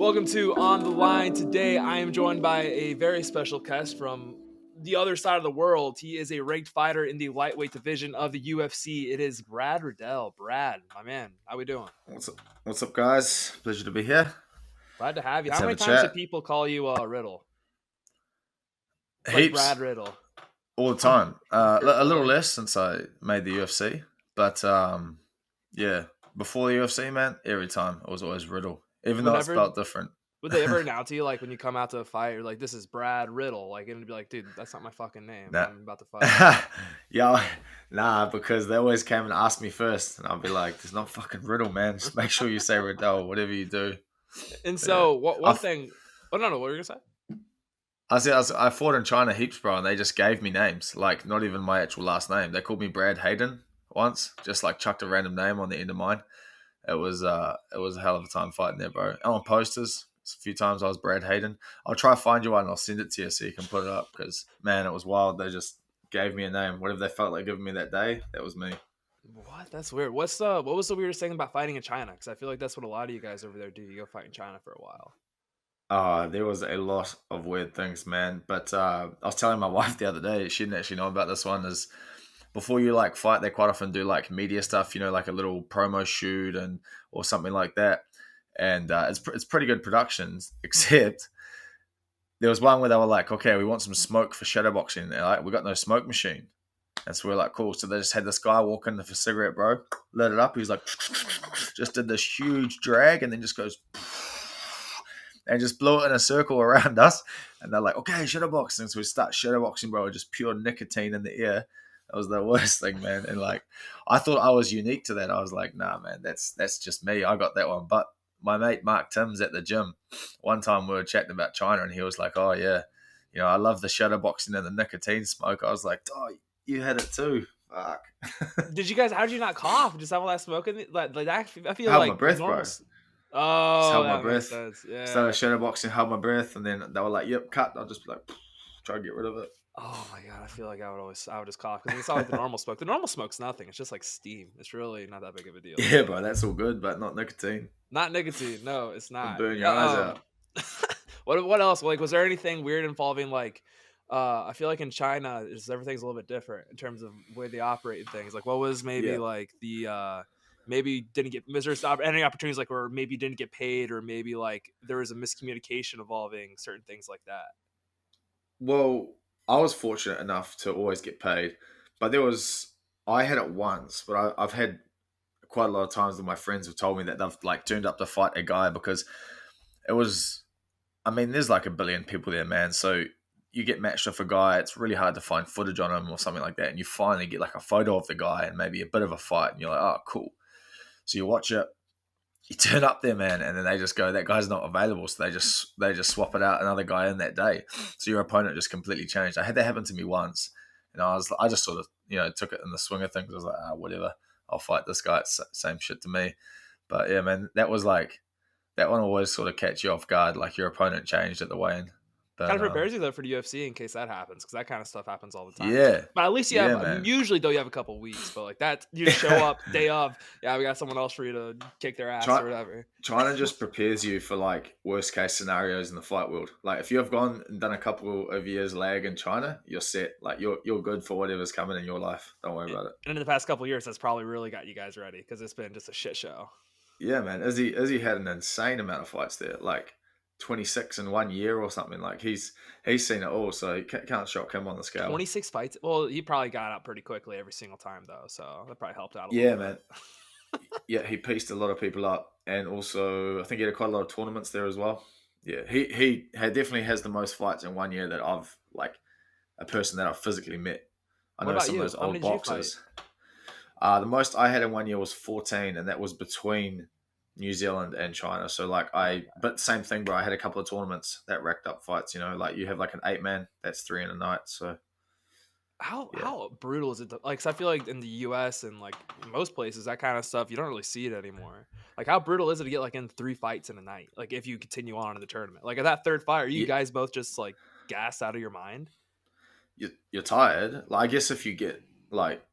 Welcome to On the Line. Today, I am joined by a very special guest from the other side of the world. He is a ranked fighter in the lightweight division of the UFC. It is Brad Riddell. Brad, my man, how we doing? What's up, guys? Pleasure to be here. Glad to have you. Let's How have many a times did chat. people call you Riddle? Like Heaps Brad Riddle. all the time. A little Really? less since I made the UFC, but yeah, before the UFC, man, every time it was always Riddle, even though it's Whenever spelled different. would they ever announce you like when you come out to a fight, you're like, this is Brad Riddle? Like, and it'd be like, dude, that's not my fucking name. Nah, I'm about to fight. yeah, nah, because they always came and asked me first, and I'll be like, "There's not fucking Riddle, man. Just make sure you say Riddle, whatever you do." And But yeah, so, what I one thing? Oh no, what were you gonna say? I fought in China heaps, bro, and they just gave me names, like not even my actual last name. They called me Brad Hayden once, just like chucked a random name on the end of mine. It was a hell of a time fighting there, bro. And on posters, a few times I was Brad Hayden. I'll try to find you one and I'll send it to you so you can put it up because man, it was wild. They just gave me a name. Whatever they felt like giving me that day, that was me. What? That's weird. What was the weirdest thing about fighting in China? Because I feel like that's what a lot of you guys over there do. You go fight in China for a while. There was a lot of weird things, man. But I was telling my wife the other day, she didn't actually know about this one. Is before you like fight, they quite often do like media stuff, like a little promo shoot and or something like that. And it's pretty good productions, except there was one where they were like, okay, we want some smoke for shadowboxing. They're like, we got no smoke machine. And so we're like, cool. So they just had this guy walk in for a cigarette, bro, lit it up. He's like, just did this huge drag and then just goes, and just blew it in a circle around us. And they're like, okay, shadowboxing. So we start shadowboxing, bro, just pure nicotine in the air. That was the worst thing, man. And like, I thought I was unique to that. I was like, nah, man, that's just me. I got that one. But my mate Mark Timms at the gym, one time we were chatting about China, and he was like, oh yeah, I love the shadowboxing and the nicotine smoke. I was like, oh, you had it too. Fuck. Did you guys? How did you not cough? Just have all that smoke in it? Like that? I feel Held my like breath, normal. bro. Just Oh, held my that makes breath. sense. Started Yeah. shadowboxing, held my breath, and then they were like, yep, cut. I'll just be like, try to get rid of it. Oh my god, I feel like I would just cough because it's not like the normal smoke. The normal smoke's nothing. It's just like steam. It's really not that big of a deal. Yeah, bro, that's all good, but not nicotine. Not nicotine. No, it's It'll not. burn your eyes out. What else? Like, was there anything weird involving like? I feel like in China, everything's a little bit different in terms of where they operate and things. Like, what was maybe Yeah. like the maybe didn't get was there any opportunities like where maybe didn't get paid or maybe like there was a miscommunication involving certain things like that. Well, I was fortunate enough to always get paid, but I had it once, but I've had quite a lot of times that my friends have told me that they've like turned up to fight a guy because it was, I mean, there's like a billion people there, man. So you get matched with a guy, it's really hard to find footage on him or something like that. And you finally get like a photo of the guy and maybe a bit of a fight. And you're like, oh, cool. So you watch it, you turn up there, man, and then they just go, that guy's not available. So they just swap it out another guy in that day. So your opponent just completely changed. I had that happen to me once. And I just sort of, took it in the swing of things. I was like, whatever. I'll fight this guy. It's same shit to me. But yeah, man, that was like, that one always sort of catch you off guard. Like your opponent changed at the weigh-in. Kind But of prepares you though for the UFC in case that happens because that kind of stuff happens all the time. yeah, But at least you yeah, have man. usually though you have a couple weeks, but like that you just show up day of. Yeah, we got someone else for you to kick their ass Try, or whatever. China just prepares you for like worst case scenarios in the fight world. Like if you have gone and done a couple of years lag in China, you're set. Like you're good for whatever's coming in your life. Don't worry about it. And in the past couple of years, that's probably really got you guys ready because it's been just a shit show. Yeah, man. Izzy had an insane amount of fights there, like 26 in 1 year or something. Like he's seen it all, so you can't shock him on the scale. 26 fights. Well, he probably got out pretty quickly every single time though, so that probably helped out a little Yeah, bit. man. Yeah, he pieced a lot of people up, and also I think he had quite a lot of tournaments there as well. Yeah, he definitely has the most fights in 1 year that I've like a person that I've physically met. I What know about some of you? those How old many did you fight? boxers. The most I had in 1 year was 14, and that was between New Zealand and China. So but same thing, bro. I had a couple of tournaments that racked up fights. Like you have like an 8-man, that's 3 in a night. So yeah, How brutal is it? Like, 'cause I feel like in the U.S. and like most places, that kind of stuff you don't really see it anymore. Like, how brutal is it to get like in 3 fights in a night? Like, if you continue on in the tournament, like at that third fight, are you yeah, guys both just like gassed out of your mind? you're tired. Like I guess if you get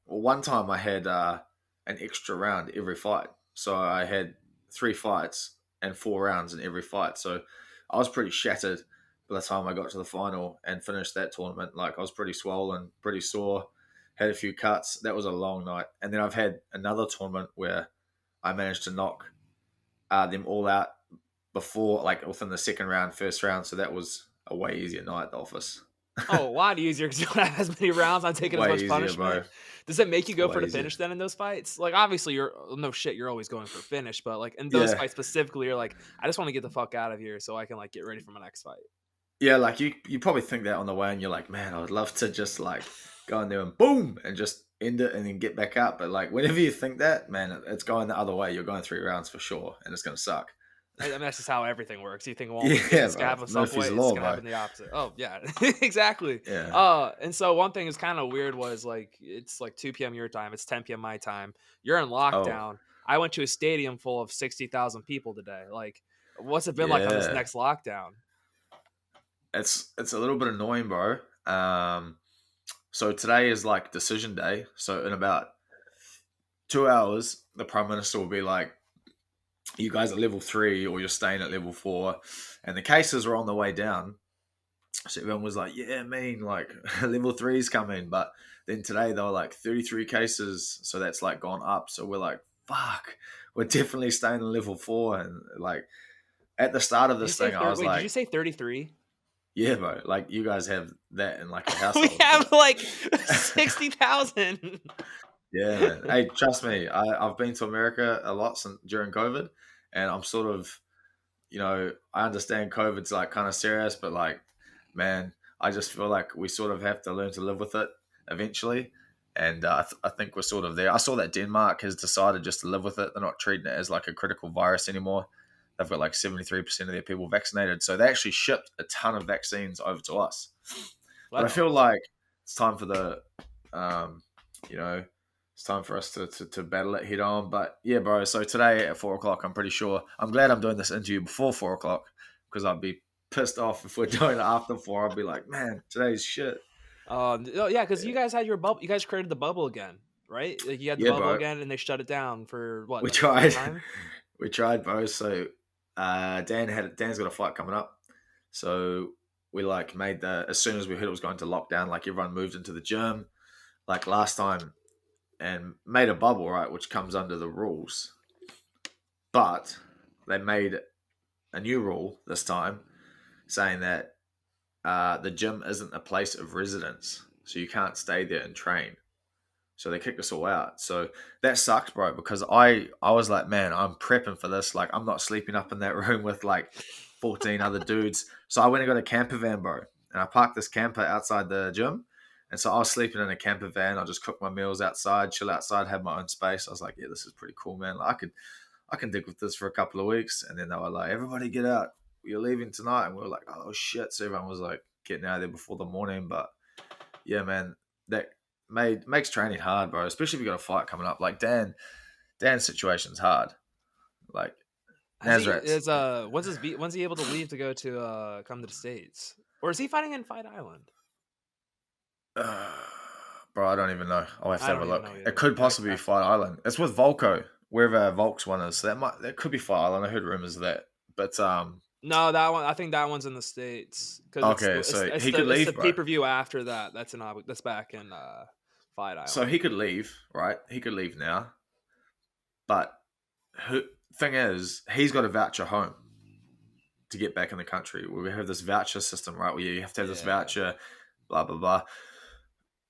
one time I had an extra round every fight, so I had 3 fights. and 4 rounds in every fight. So I was pretty shattered by the time I got to the final and finished that tournament. Like I was pretty swollen, pretty sore, had a few cuts. That was a long night. And then I've had another tournament where I managed to knock them all out before, like within the second round, first round. So that was a way easier night at the office. Oh, a lot easier because you don't have as many rounds, not taking as Way much easier, punishment. bro. Does it make you go for Way the easier. finish then in those fights? Like, obviously, you're no shit, you're always going for finish, but like in those Yeah. fights specifically, you're like, I just want to get the fuck out of here so I can like get ready for my next fight. Yeah, like you probably think that on the way and you're like, man, I would love to just like go in there and boom and just end it and then get back up. But like whenever you think that, man, it's going the other way. You're going 3 rounds for sure and it's gonna suck. I mean, that's just how everything works. You think one way Yeah, it's gonna bro. happen some way, Murphy's it's Law, gonna bro. happen the opposite. Oh yeah, exactly. Yeah. And so one thing is kind of weird was like it's like 2 p.m. your time, it's 10 p.m. my time. You're in Oh, lockdown. I went to a stadium full of 60,000 people today. Like, what's it been like on this yeah. next lockdown? It's a little bit annoying, bro. So today is like decision day. So in about 2 hours, the Prime Minister will be like, you guys at level 3 or you're staying at level 4. And the cases are on the way down. So everyone was like, yeah, mean, like level 3's coming. But then today they were like 33 cases. So that's like gone up. So we're like, fuck, we're definitely staying in level 4. And like at the start of Did you this say thing, I third? was Wait, did you like, say 33? yeah, bro, like you guys have that in like your We household. have But like 60,000. yeah, man. Hey, trust me, I've been to America a lot since during COVID. And I'm sort of, I understand COVID's like kind of serious, but like, man, I just feel like we sort of have to learn to live with it eventually. And I think we're sort of there. I saw that Denmark has decided just to live with it. They're not treating it as like a critical virus anymore. They've got like 73% of their people vaccinated. So they actually shipped a ton of vaccines over to us. But That I feel helps. like it's time for um, you know, it's time for us to battle it head on. But yeah, bro. So today at 4 o'clock, I'm pretty sure. I'm glad I'm doing this interview before 4 o'clock because I'd be pissed off if we're doing it after 4. I'd be like, man, today's shit. Oh yeah, because you guys had your bubble. You guys created the bubble again, right? Like you had the Yeah, bubble bro. again, and they shut it down for what, We like a third tried. time? We tried, bro. So Dan's got a fight coming up. So we like made the as soon as we heard it was going to lockdown, like everyone moved into the gym, like last time, and made a bubble, right, which comes under the rules. But they made a new rule this time saying that the gym isn't a place of residence, so you can't stay there and train. So they kicked us all out. So that sucked, bro, because I was like, man, I'm prepping for this. Like, I'm not sleeping up in that room with like 14 other dudes. So I went and got a camper van, bro, and I parked this camper outside the gym. And so I was sleeping in a camper van. I just cook my meals outside, chill outside, have my own space. I was like, yeah, this is pretty cool, man. Like, I can dig with this for a couple of weeks. And then they were like, everybody get out. You're leaving tonight. And we were like, oh shit. So everyone was like getting out of there before the morning. But yeah, man, that makes training hard, bro. Especially if you got a fight coming up. Like Dan's situation's hard. Like Has he Nazrat's, is when's he able to leave to go to come to the States? Or is he fighting in Fight Island? uh, bro. I don't even know. I'll have to I have a don't even look. know It either. could Yeah, possibly be Fight Island. It's with Volko, wherever Volk's one is. So that could be Fight Island. I heard rumors of that. But no, that one I think that one's in the States because okay, so he could it's the leave, pay bro. per view after that. That's back in Fight So Island. he could leave, right? He could leave now. But who, thing is, he's got a voucher home to get back in the country. We have this voucher system, right? Where you have to have this Yeah. voucher, blah blah blah.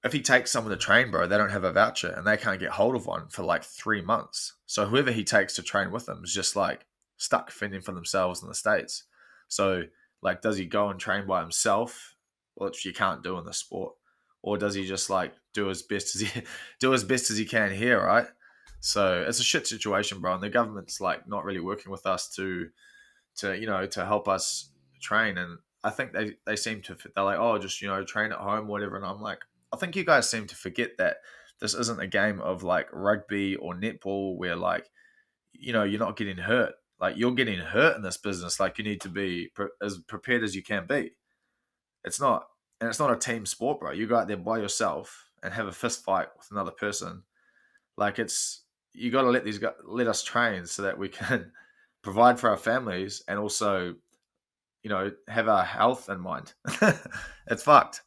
If he takes someone to train, bro, they don't have a voucher and they can't get hold of one for like 3 months. So whoever he takes to train with them is just like stuck fending for themselves in the States. So like, does he go and train by himself, which you can't do in the sport, or does he just like do his best as he do as best as he can here, right? So it's a shit situation, bro, and the government's like not really working with us to help us train. And I think they seem to, they're like, oh, just train at home, whatever. And I'm like, I think you guys seem to forget that this isn't a game of like rugby or netball where like you're not getting hurt. Like you're getting hurt in this business. Like you need to be as prepared as you can be. It's not, and it's not a team sport, bro. You go out there by yourself and have a fist fight with another person. Like you got to let us train so that we can provide for our families, and also, have our health in mind. It's fucked.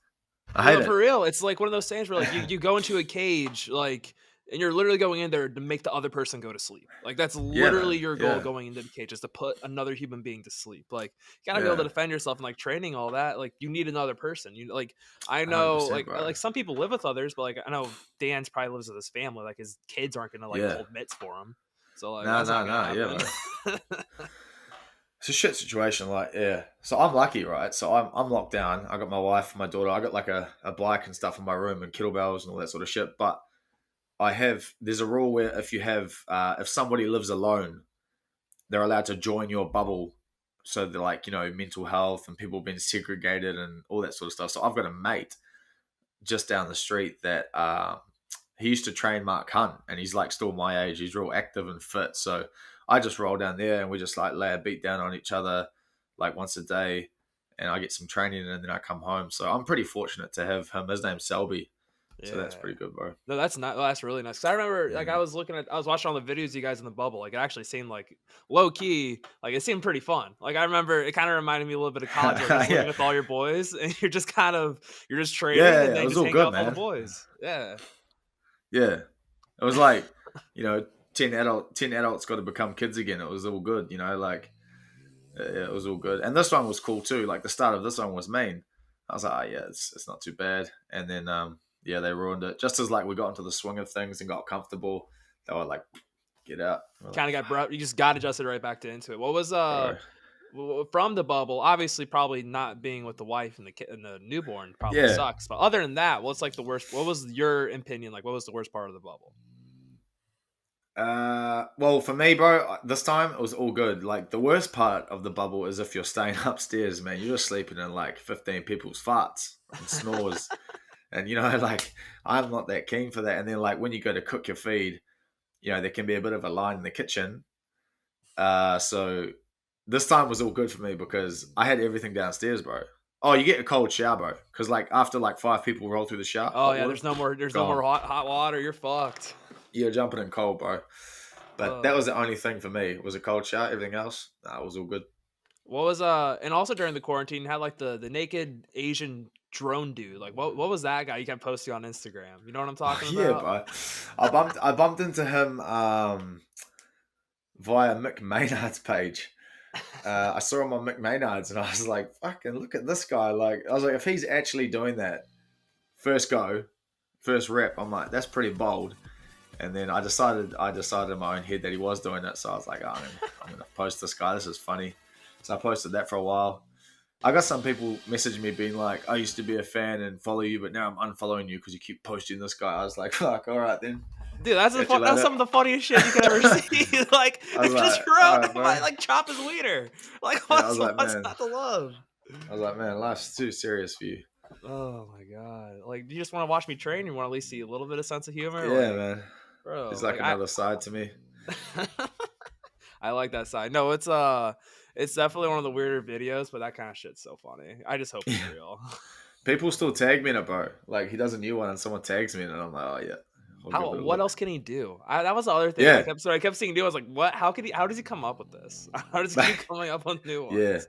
I hate No, it. for real. It's like one of those things where like you go into a cage, like, and you're literally going in there to make the other person go to sleep. Like that's Yeah, literally man. your goal Yeah, going into the cage is to put another human being to sleep. Like you gotta be able to yeah, defend yourself and like training all that. Like you need another person. You like I know 100%, bro. like some people live with others, but like I know Dan's probably lives with his family. Like his kids aren't gonna like Yeah. hold mitts for him. So like No, that's no, not no. Yeah, gonna bro. happen. It's a shit situation. Like, yeah. So I'm lucky, right? So I'm locked down. I got my wife and my daughter. I got like a bike and stuff in my room and kettlebells and all that sort of shit. But there's a rule where if somebody lives alone, they're allowed to join your bubble. So they're like, mental health and people being segregated and all that sort of stuff. So I've got a mate just down the street that he used to train Mark Hunt, and he's like still my age. He's real active and fit. So I just roll down there and we just like lay a beat down on each other like once a day, and I get some training and then I come home. So I'm pretty fortunate to have him. His name's Selby. So that's Yeah. pretty good, bro. No, that's not. That's really nice. 'Cause I remember, like, Yeah. I was watching all the videos of you guys in the bubble. Like, it actually seemed like low key. Like, it seemed pretty fun. Like, I remember it kind of reminded me a little bit of college, where you're just living Yeah. with all your boys, and you're just training, Yeah, and yeah, it then was just all hanging out good, with all the man. boys. Yeah. Yeah. It was like, you know, 10 adults got to become kids again. It was all good, like yeah, it was all good. And this one was cool too. Like the start of this one was mean. I was like, oh yeah, it's not too bad. And then yeah, they ruined it. Just as like we got into the swing of things and got comfortable, they were like, get out. We're like, Kind of got brought. You just got adjusted right back into it. What was bro. from the bubble? Obviously, probably not being with the wife and the kid and the newborn probably Yeah. sucks. But other than that, what's like the worst? What was your opinion? Like, what was the worst part of the bubble? Well, for me, bro, this time it was all good. Like the worst part of the bubble is if you're staying upstairs, man. You're just sleeping in like 15 people's farts and snores, and like I'm not that keen for that. And then like when you go to cook your feed, there can be a bit of a line in the kitchen. So this time was all good for me because I had everything downstairs, bro. Oh, you get a cold shower, bro, because like after like 5 people roll through the shower, Oh hot yeah, water, there's no more gone. hot water. You're fucked. You're jumping in cold, bro. But that was Uh, the only thing for me. It was a cold shower. Everything else, nah, it was all good. what was and also during the quarantine, you had like the naked Asian drone dude. Like what was that guy you kept posting on Instagram? You know what I'm Oh talking yeah, about? bro. I bumped into him via Mick Maynard's page. I saw him on Mick Maynard's, and I was like, "Fucking look at this guy!" Like, I was like, if he's actually doing that first go, first rep, I'm like, that's pretty bold. And then I decided in my own head that he was doing it, so I was like, oh, I'm gonna post this guy. This is funny. So I posted that for a while. I got some people messaging me being like, I used to be a fan and follow you, but now I'm unfollowing you because you keep posting this guy. I was like, fuck, all right then. Dude, Catch you that's later. some of the funniest shit you could ever see. Like, I they was just like, wrote all right, bro. like chop his wiener. Like, Yeah, I was like, what's man. not to love? I was like, man, life's too serious for you. Oh my god! Like, do you just want to watch me train? You want to at least see a little bit of sense of humor? Yeah, Like, man. It's bro, like another side to me. I like that side. No, it's definitely one of the weirder videos, but that kind of shit's so funny. I just hope it's Yeah. real. People still tag me in it, bro. Like he does a new one and someone tags me in it, and I'm like, oh yeah, I'll give How? it a What look. else can he do? That was the other thing. Yeah. I kept seeing new. I was like, what? How could he? How does he come up with this? How does he keep coming up with new Yeah. ones?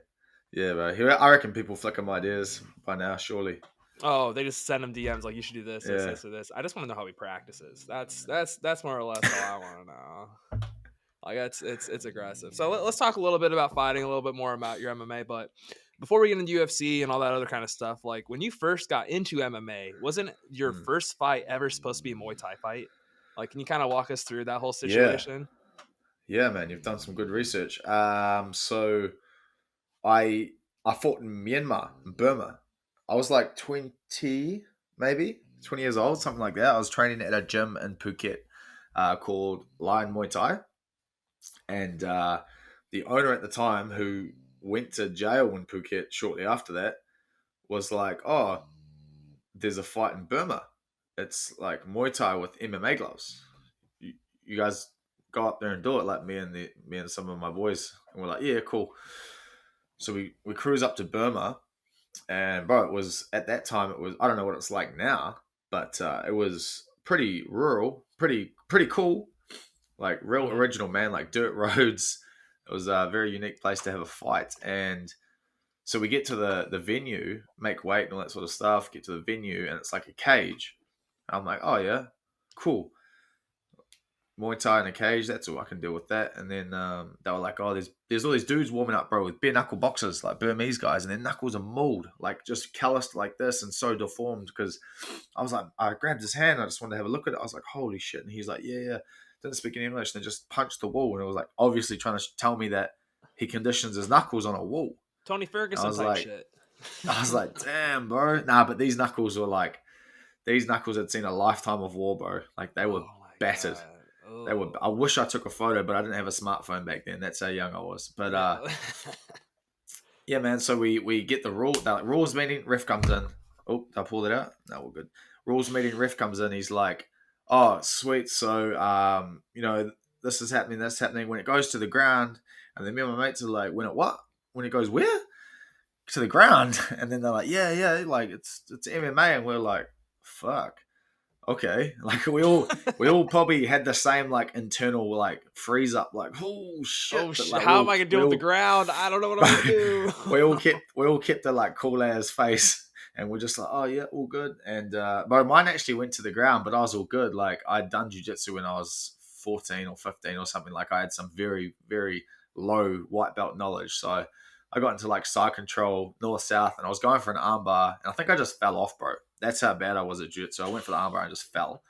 Yeah, bro. I reckon people flick him ideas by now, surely. Oh, they just send him DMs like you should do Yeah. this, or this. I just want to know how he practices. That's more or less all I want to know. Like it's aggressive. So let's talk a little bit about fighting, a little bit more about your MMA. But before we get into UFC and all that other kind of stuff, like when you first got into MMA, wasn't your Mm. first fight ever supposed to be a Muay Thai fight? Like, can you kind of walk us through that whole Yeah. situation? Yeah, man. You've done some good research. So I I fought in Myanmar, in Burma. I was like 20, maybe 20 years old, something like that. I was training at a gym in Phuket called Lion Muay Thai, and the owner at the time, who went to jail in Phuket shortly after that, was like, "Oh, there's a fight in Burma. It's like Muay Thai with MMA gloves. You guys go up there and do it." Like me and some of my boys, and we're like, "Yeah, cool." So we cruise up to Burma, and bro, it was at that time. It was, I don't know what it's like now, but it was pretty rural, pretty cool, like real Hmm. original, man. Like dirt roads, It was a very unique place to have a fight. And so we get to the venue, make weight and all that sort of stuff, get to the venue, and it's like a cage. I'm like, oh yeah, cool. Muay Thai in a cage, that's all I can deal with that. And then they were like, oh, there's all these dudes warming up, bro, with bare knuckle boxers, like Burmese guys, and their knuckles are mauled, like just calloused like this and so deformed. Because I was like, I grabbed his hand, I just wanted to have a look at it. I was like, holy shit. And he's like, yeah, yeah. Didn't speak any English, and then just punched the wall. And it was like obviously trying to tell me that he conditions his knuckles on a wall. Tony And I Ferguson was type like, shit. damn, bro. Nah, but these knuckles had seen a lifetime of war, bro. Like they were Oh my battered. god. They were. Oh. I wish I took a photo, but I didn't have a smartphone back then. That's how young I was. But Yeah. yeah, man. So we get the rules meeting. Ref comes in. Oh, did I pull that out? No, we're good. Rules meeting. Ref comes in. He's like, "Oh, sweet. So, this is happening. That's happening. When it goes to the ground, and then me and my mates are like, when it what? When it goes where? To the ground?" And then they're like, "Yeah, yeah. Like it's MMA," and we're like, "Fuck." Okay, like we all probably had the same like internal like freeze up, like oh shit, Oh but shit! like How am I gonna deal with the ground? I don't know what I'm gonna do. we all kept the like cool ass face, and we're just like, oh yeah, all good. And but mine actually went to the ground, but I was all good. Like I'd done jujitsu when I was 14 or 15 or something. Like I had some very very low white belt knowledge, so I got into like side control, north south, and I was going for an armbar, and I think I just fell off, bro. That's how bad I was at jiu-jitsu. I went for the armbar and just fell.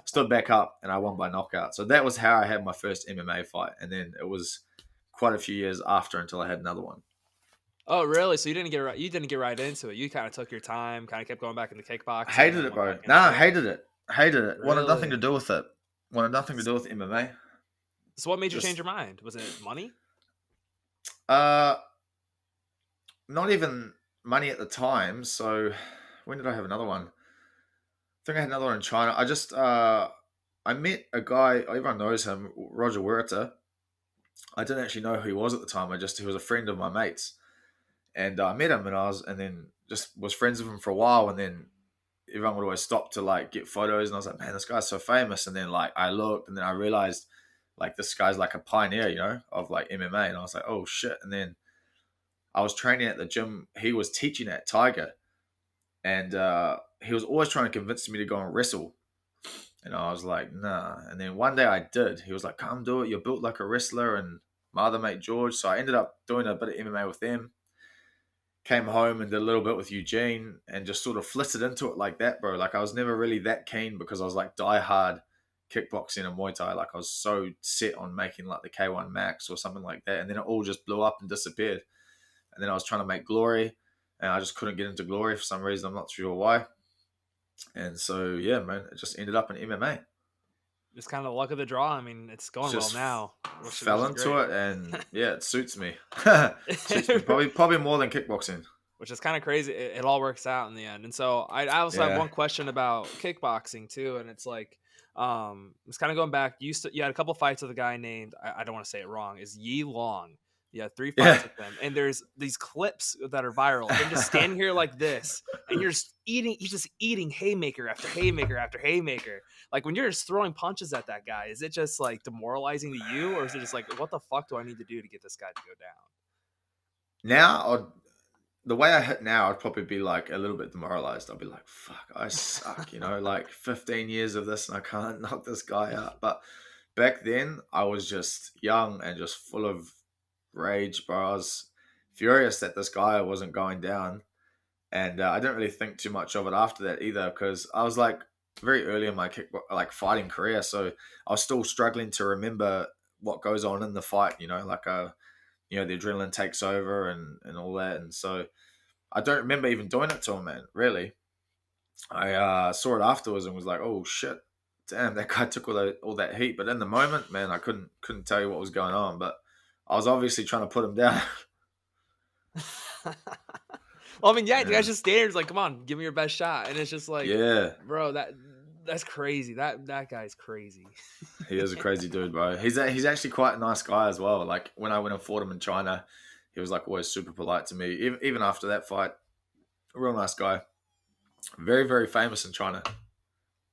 Stood back up, and I won by knockout. So that was how I had my first MMA fight, and then it was quite a few years after until I had another one. Oh really? So you didn't get right? You didn't get right into it. You kind of took your time, kind of kept going back into I kickboxing, and hated then it, went bro. back Nah, I into it. hated it. Hated it. Wanted nothing to Really? do with it. Wanted nothing to do with MMA. So what made you change Just your mind? Was it money? uh, not even money at the time. So when did I have another one? I think I had another one in China. I met a guy, everyone knows him, Roger Wirita. I didn't actually know who he was at the time. He was a friend of my mates. And I met him and then just was friends with him for a while. And then everyone would always stop to like get photos. And I was like, man, this guy's so famous. And then like I looked and then I realized like this guy's like a pioneer, of like MMA. And I was like, oh shit. And then I was training at the gym he was teaching at, Tiger. And he was always trying to convince me to go and wrestle. And I was like, nah. And then one day I did. He was like, come do it. You're built like a wrestler. And my other mate, George. So I ended up doing a bit of MMA with them. Came home and did a little bit with Eugene and just sort of flitted into it like that, bro. Like I was never really that keen because I was like diehard kickboxing and Muay Thai. Like I was so set on making like the K1 Max or something like that. And then it all just blew up and disappeared. And then I was trying to make Glory and I just couldn't get into Glory for some reason. I'm not sure why. And so, yeah, man, it just ended up in MMA. It's kind of luck of the draw. I mean, it's going well Just now, which fell is into great. it and yeah, it suits me. Suits me probably more than kickboxing. Which is kind of crazy. It all works out in the end. And so I also have Yeah. one question about kickboxing too, and it's like, it's kind of going back. You had a couple fights with a guy named I don't want to say it wrong. Is Yi Long? You had 3 fights Yeah. with him, and there's these clips that are viral. Him just standing here like this, and he's just eating haymaker after haymaker after haymaker. Like when you're just throwing punches at that guy, is it just like demoralizing to you, or is it just like, what the fuck do I need to do to get this guy to go down? Now the way I hit now, I'd probably be like a little bit demoralized. I'd be like, fuck, I suck, like 15 years of this and I can't knock this guy out. But back then, I was just young and just full of rage, bro. I was furious that this guy wasn't going down. And I didn't really think too much of it after that either because I was like very early in my fighting career. So I was still struggling to remember what goes on in the fight, the adrenaline takes over and all that. And so I don't remember even doing it to him, man. Really, I saw it afterwards and was like, "Oh shit, damn, that guy took all that heat." But in the moment, man, I couldn't tell you what was going on. But I was obviously trying to put him down. Well, I mean, yeah, the Yeah, guy's just stands like, come on, give me your best shot, and it's just like, yeah, bro, that's crazy. That guy's crazy. he is a crazy dude, bro. He's actually quite a nice guy as well. Like when I went and fought him in China, he was like always super polite to me. Even after that fight, a real nice guy. Very very famous in China.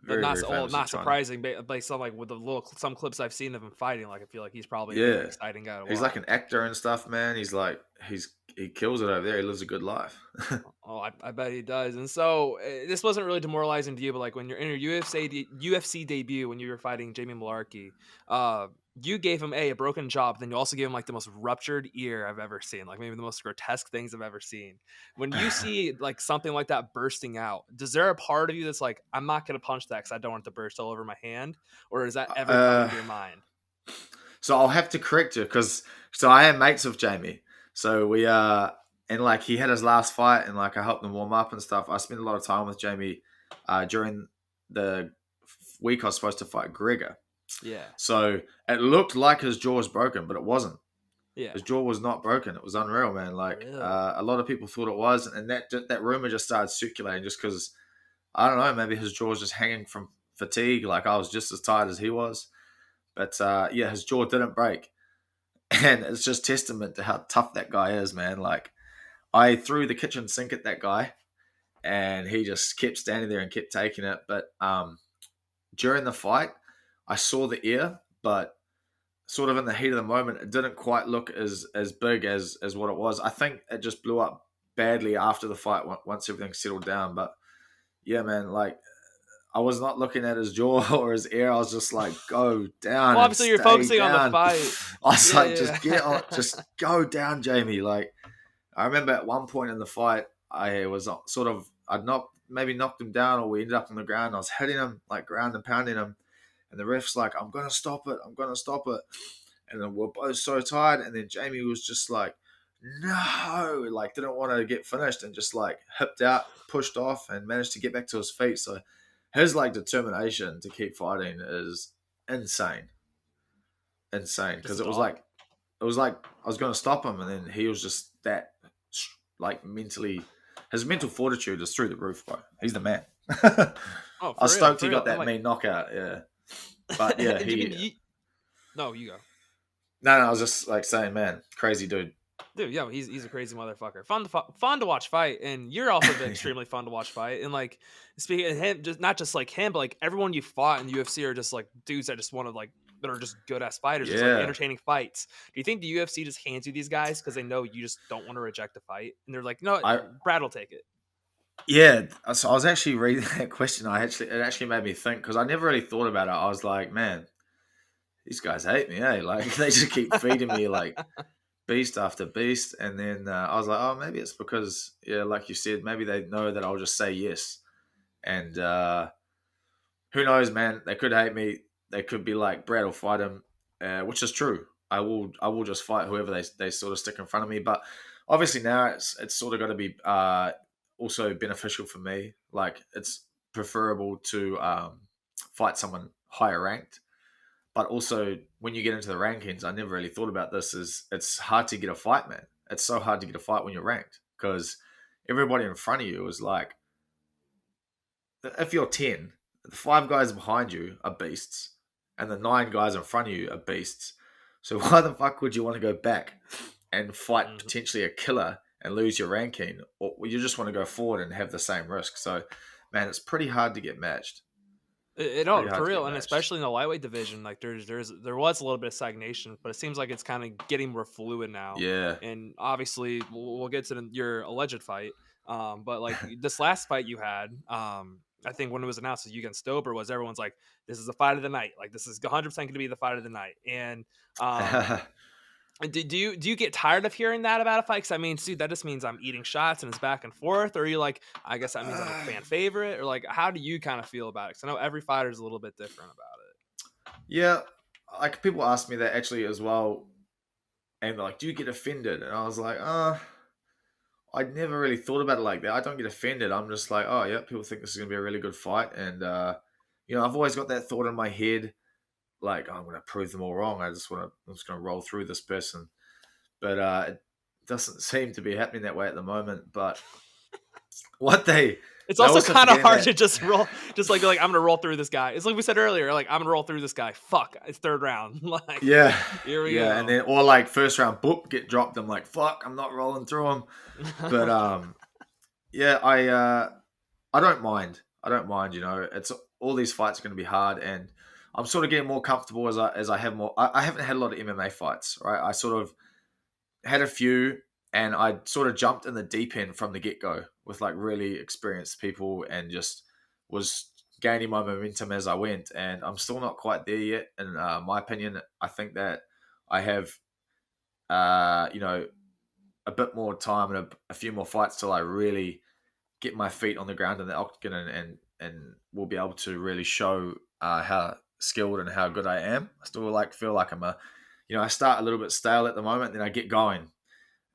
Very, very famously not China. surprising based on like with some clips I've seen of him fighting. Like I feel like he's probably a very Yeah, exciting guy to he's like watch. an actor and stuff, man. He kills it over there. He lives a good life. Oh, I bet he does. And so this wasn't really demoralizing to you, but like when you're in your UFC debut, when you were fighting Jamie Malarkey, uh, you gave him a broken jaw, but then you also gave him like the most ruptured ear I've ever seen, like maybe the most grotesque things I've ever seen. When you see like something like that bursting out, does there a part of you that's like, I'm not gonna punch that because I don't want it to burst all over my hand, or does that ever come uh, into your mind? so I'll have to correct you because I am mates with Jamie. So we and like he had his last fight and like I helped him warm up and stuff. I spent a lot of time with Jamie during the week I was supposed to fight Gregor. Yeah, So it looked like his jaw was broken, but it wasn't. yeah, His jaw was not broken. It was unreal, man. Like really. a lot of people thought it was, and that rumor just started circulating just because I don't know. Maybe his jaw was just hanging from fatigue. Like I was just as tired as he was. But yeah, his jaw didn't break, and it's just testament to how tough that guy is, man. Like I threw the kitchen sink at that guy, and he just kept standing there and kept taking it. But during the fight, I saw the ear, but sort of in the heat of the moment, it didn't quite look as big as what it was. I think it just blew up badly after the fight once everything settled down. But yeah, man, like I was not looking at his jaw or his ear. I was just like, go down Well, and obviously you're stay focusing on the down. fight. I was Yeah, like, just yeah. get on, just go down, Jamie. Like I remember at one point in the fight, I was sort of maybe knocked him down, or we ended up on the ground. I was hitting him like ground and pounding him, and the ref's like, I'm gonna stop it, I'm gonna stop it. And then we're both so tired, and then Jamie was just like, no, like didn't want to get finished and just like hipped out, pushed off, and managed to get back to his feet. So his like determination to keep fighting is insane, insane. Because Just a dog. it was like I was going to stop him, and then he was just that like mentally, his mental fortitude is through the roof, bro. He's the man. I Oh, was stoked for he real. got And that like, mean knockout, yeah. But yeah, and you can, he no, you go. no, I was just like saying, man, crazy dude. Dude, yeah, he's a crazy motherfucker. Fun to watch fight, and you're also been extremely fun to watch fight. And like speaking of him, just not just like him, but like everyone you fought in the UFC are just like dudes that just want to like that are just good ass fighters, just like Yeah, entertaining fights. Do you think the UFC just hands you these guys because they know you just don't want to reject the fight, and they're like, no, I Brad will take it. yeah. So I was actually reading that question. It actually made me think because I never really thought about it. I was like, man, these guys hate me, eh? Like they just keep feeding me like beast after beast, and then I was like, oh, maybe it's because yeah, like you said, maybe they know that I'll just say yes, and who knows, man? They could hate me. They could be like, Brad will fight him, which is true. I will just fight whoever they sort of stick in front of me. But obviously now it's sort of got to be also beneficial for me. Like it's preferable to fight someone higher ranked. But also when you get into the rankings, I never really thought about this. Is it's hard to get a fight, man. It's so hard to get a fight when you're ranked because everybody in front of you is like, if you're 10, the five guys behind you are beasts, and the nine guys in front of you are beasts. So why the fuck would you want to go back and fight Mhm. potentially a killer and lose your ranking, or you just want to go forward and have the same risk? So, man, it's pretty hard to get matched. It's No, pretty for hard to real, get and matched. especially in the lightweight division, like there was a little bit of stagnation, but it seems like it's kind of getting more fluid now. Yeah. And obviously, we'll get to your alleged fight. But like this last fight you had, I think when it was announced that you against Stober was everyone's like, this is the fight of the night. Like this is 100% going to be the fight of the night. And do you get tired of hearing that about a fight? Because I mean, dude, that just means I'm eating shots and it's back and forth. Or are you like, I guess that means I'm a fan favorite, or like, how do you kind of feel about it? Because I know every fighter is a little bit different about Yeah, like people ask me that actually as well, and they're like, "Do you get offended?" And I was like, I never really thought about it like that. I don't get offended. I'm just like, oh yeah, people think this is gonna be a really good fight, and I've always got that thought in my head, like I'm gonna prove them all wrong. I'm just gonna roll through this person, but it doesn't seem to be happening that way at the moment. But what it's they're also also kind of forgetting hard that, to just roll, just like be like I'm gonna roll through this guy. It's like we said earlier, like I'm gonna roll through this guy. Fuck, it's third round. Like yeah, here we yeah, and go. then or like first round, boop, get dropped. I'm like, fuck, I'm not rolling through them. But yeah, I don't mind. I don't mind. You know, it's all these fights are going to be hard, and I'm sort of getting more comfortable as I have more. I haven't had a lot of MMA fights, right? I sort of had a few, and I sort of jumped in the deep end from the get go with like really experienced people, and just was gaining my momentum as I went. And I'm still not quite there yet, in my opinion. I think that I have, you know, a bit more time and a few more fights till I really get my feet on the ground in the octagon, and will be able to really show how skilled and how good I am. I still like feel like I'm a, I start a little bit stale at the moment, then I get going,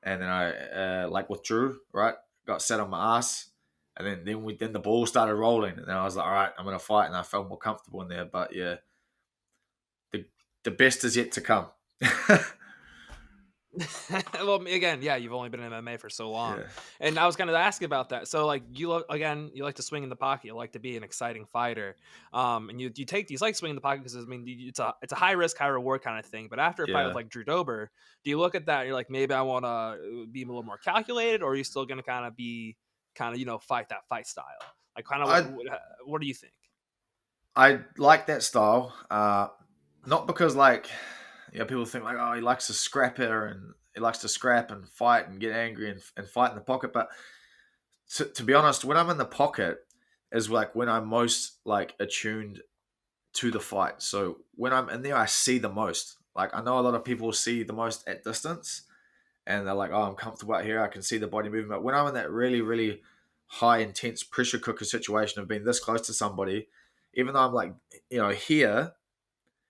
and then I like with Drew, right? Got set on my ass, and then the ball started rolling, and then I was like, all right, I'm gonna fight, and I felt more comfortable in there. But yeah, the the best is yet to come. Well, again, yeah, you've only been in MMA for so long, Yeah, and I was going to ask about that. So, like, you like to swing in the pocket, you like to be an exciting fighter, and you take these like swing in the pocket because I mean it's a high risk, high reward kind of thing. But after a fight with yeah. like Drew Dober, do you look at that? And you're like, maybe I want to be a little more calculated, or are you still going to kind of be fight that fight style? Like, kind of I what do you think? I like that style. Not because like, people think like, oh, he likes to scrap it, and he likes to scrap and fight and get angry and fight in the pocket. But to be honest, when I'm in the pocket is like when I'm most like attuned to the fight. So when I'm in there, I see the most. Like I know a lot of people see the most at distance, and they're like, "Oh, I'm comfortable out here. I can see the body movement." But when I'm in that really, really high, intense pressure cooker situation of being this close to somebody, even though I'm like, here,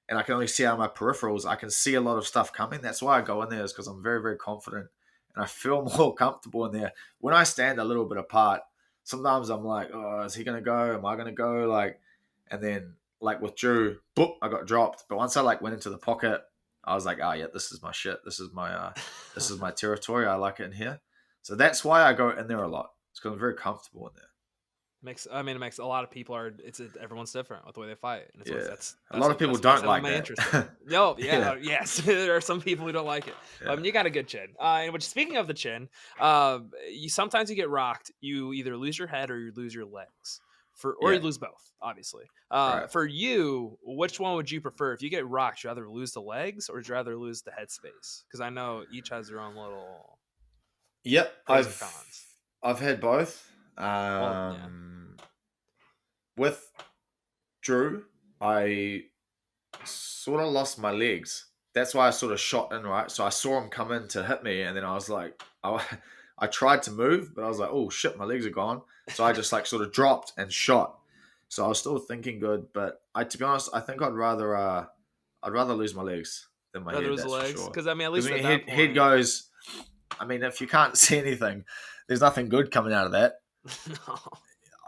and I can only see out my peripherals, I can see a lot of stuff coming. That's why I go in there, is because I'm very, very confident, and I feel more comfortable in there. When I stand a little bit apart, sometimes I'm like, oh, is he going to go? Am I going to go? Like, and then like with Drew, boop, I got dropped. But once I like went into the pocket, I was like, oh yeah, this is my shit. This is my territory. I like it in here. So that's why I go in there a lot. It's because I'm very comfortable in there. It makes a lot of people are. Everyone's different with the way they fight, and it's always Yeah. A lot of people that's what makes don't like MMA that. interesting. No, yeah, Yeah. yes, there are some people who don't like it. I Yeah. mean, you got a good chin. And which, speaking of the chin, you sometimes you get rocked. You either lose your head or you lose your legs. Or Yeah. you lose both, obviously. Right. For you, which one would you prefer? If you get rocked, you rather lose the legs or would you rather lose the headspace? Because I know each has their own little Yep. pros and cons. I've had both. Well, yeah. With Drew, I sort of lost my legs. That's why I sort of shot in, right? So I saw him come in to hit me, and then I was like, I tried to move, but I was like, oh shit, my legs are gone. So I just like sort of dropped and shot. So I was still thinking good, but to be honest, I think I'd rather lose my legs than my Rather head. lose the That's for legs? sure. Because I mean, at Because least when at your that head point. goes, I mean, if you can't see anything, there's nothing good coming out of that. No.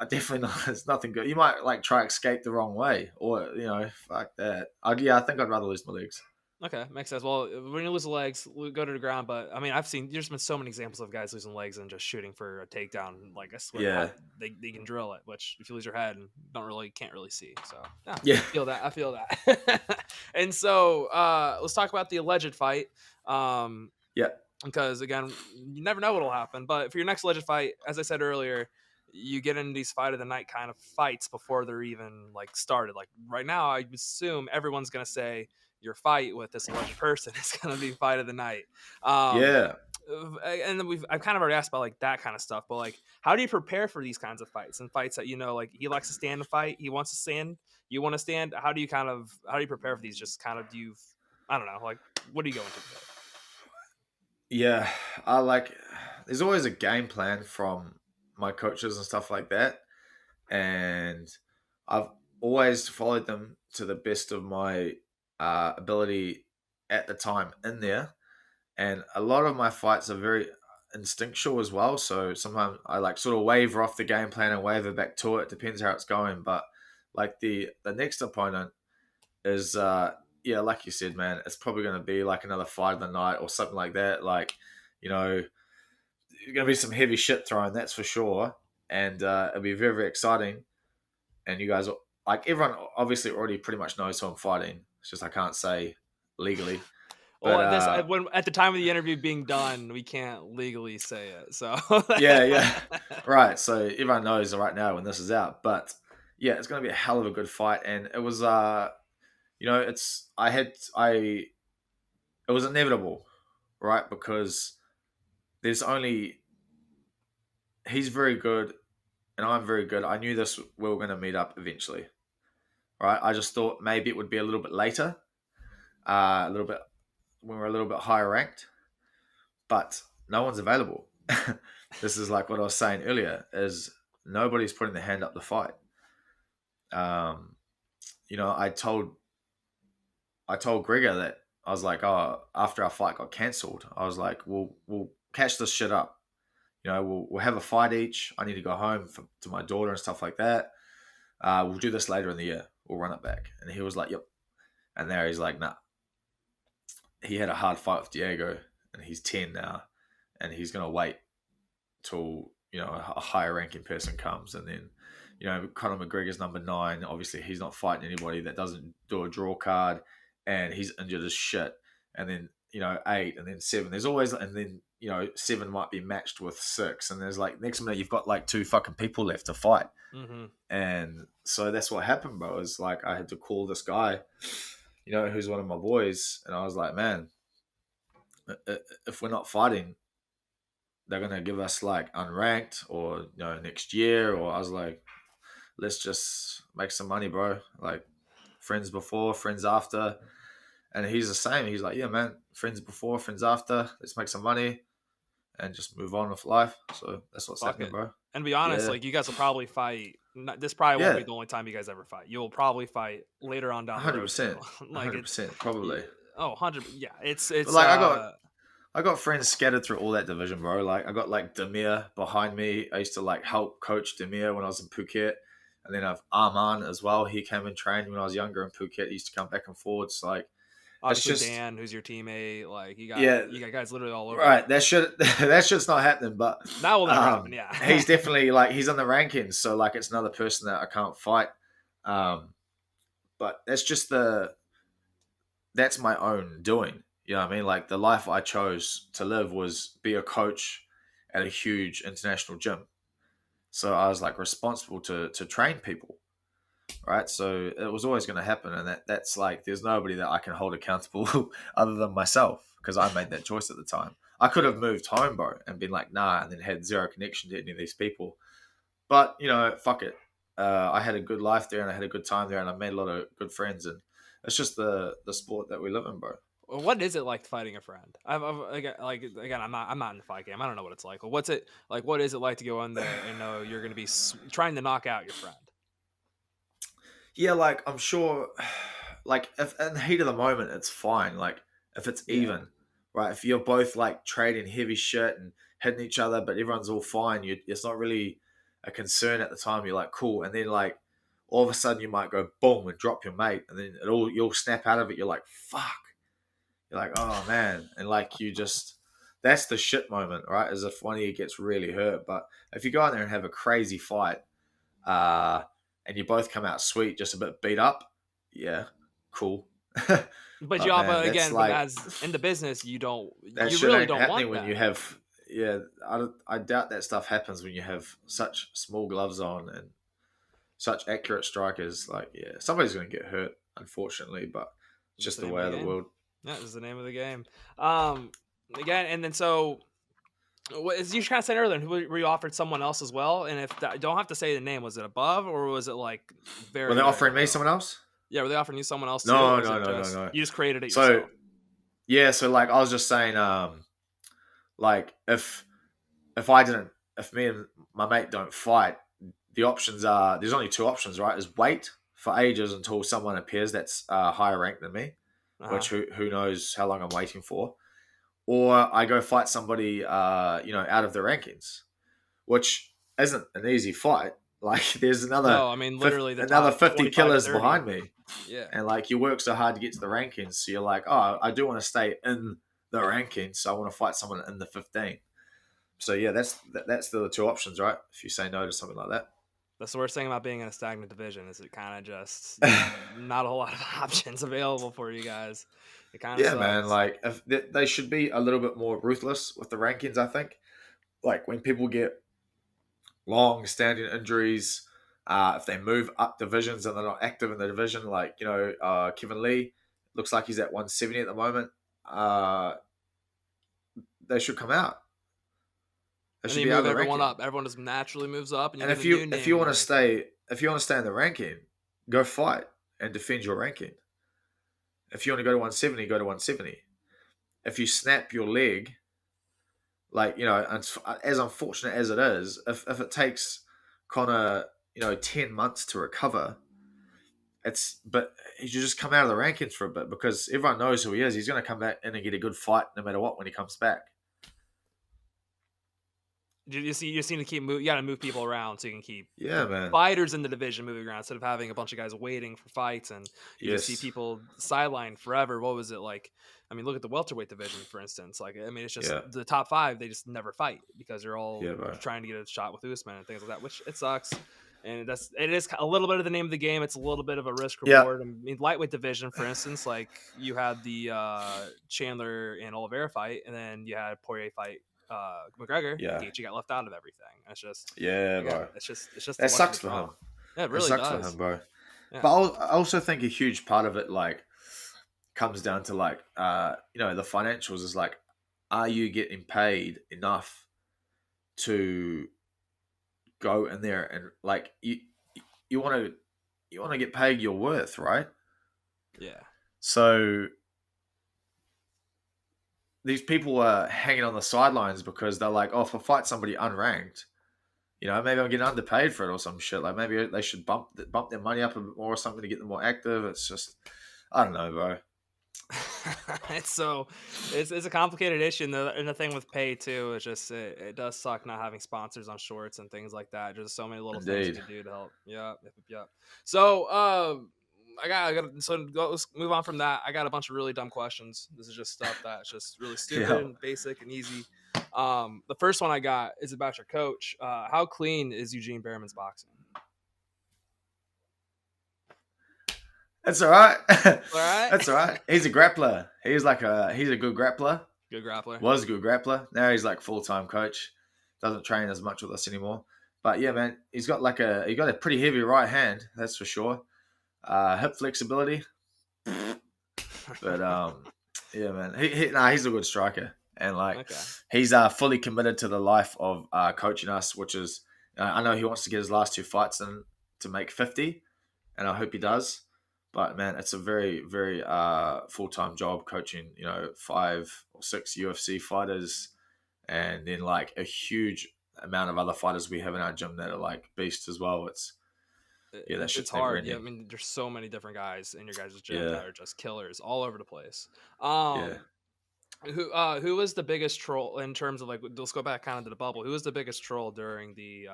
I definitely not. It's nothing good. You might like try escape the wrong way, or fuck that. I think I'd rather lose my legs. Okay, makes sense. Well, when you lose the legs, go to the ground. But I mean, there's been so many examples of guys losing legs and just shooting for a takedown. Like I swear to Yeah, God, they can drill it. Which if you lose your head and can't really see. So yeah, yeah, I feel that. And so let's talk about the alleged fight. yeah, Because again, you never know what'll happen. But for your next alleged fight, as I said earlier, you get into these fight of the night kind of fights before they're even like started. Like right now, I assume everyone's gonna say your fight with this alleged person is gonna be fight of the night. Um, yeah, and then I've kind of already asked about like that kind of stuff, but like how do you prepare for these kinds of fights and fights that like he likes to stand and fight, he wants to stand, you want to stand? How do you prepare for these? Just kind of I don't know, like what do you go into with it? yeah. I like. There's always a game plan from my coaches and stuff like that, and I've always followed them to the best of my ability at the time in there. And a lot of my fights are very instinctual as well. So sometimes I like sort of waver off the game plan and waver back to it. Depends how it's going. But like the next opponent is yeah, like you said, man, it's probably going to be like another fight of the night or something like that. Like, you know, there's going to be some heavy shit thrown, that's for sure. And it'll be very, very exciting. And you guys, like everyone obviously already pretty much knows who I'm fighting. It's just I can't say legally. But Well, when at the time of the interview being done, we can't legally say it. So yeah, yeah. Right. So everyone knows right now when this is out. But yeah, it's going to be a hell of a good fight. And it was, it's it was inevitable, right? Because there's only he's very good and I'm very good. I knew this we were going to meet up eventually, right? I just thought maybe it would be a little bit later, a little bit when we're a little bit higher ranked, but no one's available. This is like what I was saying earlier: is nobody's putting their hand up to fight. Um, I told Gregor that I was like, oh, after our fight got cancelled, I was like, we'll catch this shit up. We'll have a fight each. I need to go home to my daughter and stuff like that. We'll do this later in the year. We'll run it back. And he was like, yep. And there he's like, nah. He had a hard fight with Diego, and he's 10 now, and he's gonna wait till a higher ranking person comes, and then Conor McGregor's number 9. Obviously, he's not fighting anybody that doesn't do a draw card, and he's injured as shit. And then 8, and then 7. There's always, and then 7 might be matched with 6, and there's like next minute you've got like 2 fucking people left to fight. Mm-hmm. And so that's what happened, bro. Is like I had to call this guy, who's one of my boys, and I was like, man, if we're not fighting, they're gonna give us like unranked or next year. Or I was like, let's just make some money, bro. Like friends before, friends after. And he's the same. He's like, yeah, man, friends before, friends after. Let's make some money and just move on with life. So that's what's Fuck happening, it. bro. And be honest, Yeah, like you guys will probably fight. This probably won't yeah, be the only time you guys ever fight. You'll probably fight later on down the road too. 100%, Like it's 100%, probably. 100. Yeah, it's But like I got friends scattered through all that division, bro. Like I got like Demir behind me. I used to like help coach Demir when I was in Phuket. And then I've Arman as well. He came and trained when I was younger in Phuket. He used to come back and forwards. Like it's obviously just Dan, who's your teammate. Like yeah, you got guys literally all over. right. That shit that shit's not happening. But That will never happen. Yeah, he's definitely like he's on the rankings. So like it's another person that I can't fight. But that's my own doing. You know what I mean? Like the life I chose to live was be a coach at a huge international gym. So I was like responsible to train people, right? So it was always going to happen, and that's like there's nobody that I can hold accountable other than myself because I made that choice at the time. I could have moved home, bro, and been like nah, and then had zero connection to any of these people. But fuck it. I had a good life there, and I had a good time there, and I made a lot of good friends, and it's just the sport that we live in, bro. what is it like fighting a friend? Again, I'm not in the fight game. I don't know what it's like. But what's it like? What is it like to go in there and know you're going to be trying to knock out your friend? Yeah, like I'm sure, like if in the heat of the moment, it's fine. Like if it's Yeah, even, right? If you're both like trading heavy shit and hitting each other, but everyone's all fine, it's not really a concern at the time. You're like cool, and then like all of a sudden you might go boom and drop your mate, and then you'll snap out of it. You're like fuck. You're like oh man, and like you just that's the shit moment, right? As if one of you gets really hurt. But if you go out there and have a crazy fight, uh, and you both come out sweet, just a bit beat up, yeah, cool. But man, but that's again, but like as in the business, that you shit really ain't don't happening want when you that. have. Yeah, I doubt that stuff happens when you have such small gloves on and such accurate strikers. Like, yeah, somebody's going to get hurt, unfortunately, but it's Just just the the name of way the of the game. world. Yeah, this is the name of the game. Um, again, and then so as you kind of said earlier, were you offered someone else as well? And if that, don't have to say the name, was it above or was it like Were very they very offering me low? someone else? Yeah, were they offering you someone else too, or No, is no, it no, no, just no. you just created it So yourself? yeah, so like I was just saying, like if I didn't, if me and my mate don't fight, the options are there's only 2 options, right? Is wait for ages until someone appears that's higher ranked than me, Uh huh. which who knows how long I'm waiting for, or I go fight somebody, out of the rankings, which isn't an easy fight. Like there's No, I mean literally the another top 50 25 to killers 30. behind me, Yeah, and like you work so hard to get to the rankings, so you're like, oh, I do want to stay in the rankings, so I want to fight someone in the 15. So yeah, that's the 2 options, right? If you say no to something like that's the worst thing about being in a stagnant division is it kind of just that. not a whole lot of options available for you guys. It kind of Yeah, man. sucks. Like if they should be a little bit more ruthless with the rankings. I think, like when people get long-standing injuries, If they move up divisions and they're not active in the division, like Kevin Lee looks like he's at 170 at the moment. They should come out. They And should then you be out of move the everyone ranking. up. Everyone just naturally moves up, and you And get a if new you name in the want to ranking. stay in the ranking, go fight and defend your ranking. If you want to go to 170, go to 170. If you snap your leg, as unfortunate as it is, if it takes Connor 10 months to recover, but he should just come out of the rankings for a bit because everyone knows who he is. He's going to come back in and get a good fight no matter what when he comes back. You just need to keep you got to move people around so you can keep Man. fighters in the division moving around instead of having a bunch of guys waiting for fights, and you just see Yes. people sidelined forever. What was it like? I mean, look at the welterweight division, for instance. Like, I mean, it's just the top 5, they just never fight because they're all trying to get a shot with Usman and things like that, which it sucks. And it is a little bit of the name of the game. It's a little bit of a risk reward. I mean, lightweight division, for instance, like you had the Chandler and Oliveira fight, and then you had Poirier fight McGregor. Gaethje got left out of everything. It's just bro. It's just That sucks for him. Yeah, it really sucks does for him, bro. Yeah. But I also think a huge part of it comes down to the financials is are you getting paid enough to go in there and you want to get paid your worth, right? Yeah. So these people are hanging on the sidelines because they're like, oh, if I fight somebody unranked, maybe I'm getting underpaid for it or some shit. Like maybe they should bump their money up a bit more or something to get them more active. It's just, I don't know, bro. It's a complicated issue, and the thing with pay too is just it does suck not having sponsors on shorts and things like that. There's so many little things you can do to help. Yeah. So let's move on from that. I got a bunch of really dumb questions. This is just stuff that's just really stupid and basic and easy. The first one I got is about your coach. How clean is Eugene Behrman's boxing? That's all right. All right. That's all right. He's a grappler. He's a good grappler. Good grappler. Was a good grappler. Now he's full-time coach. Doesn't train as much with us anymore. But yeah, man, he's got a pretty heavy right hand, that's for sure. Hip flexibility. But yeah, man. He's a good striker. And he's fully committed to the life of coaching us, which is I know he wants to get his last 2 fights in to make 50, and I hope he does. But man, it's a very, very full-time job coaching, 5 or 6 UFC fighters, and then a huge amount of other fighters we have in our gym that are beasts as well. It's hard. Yeah, I mean, there's so many different guys in your guys' gym that are just killers all over the place. Who was the biggest troll in terms of let's go back kind of to the bubble. Who was the biggest troll during the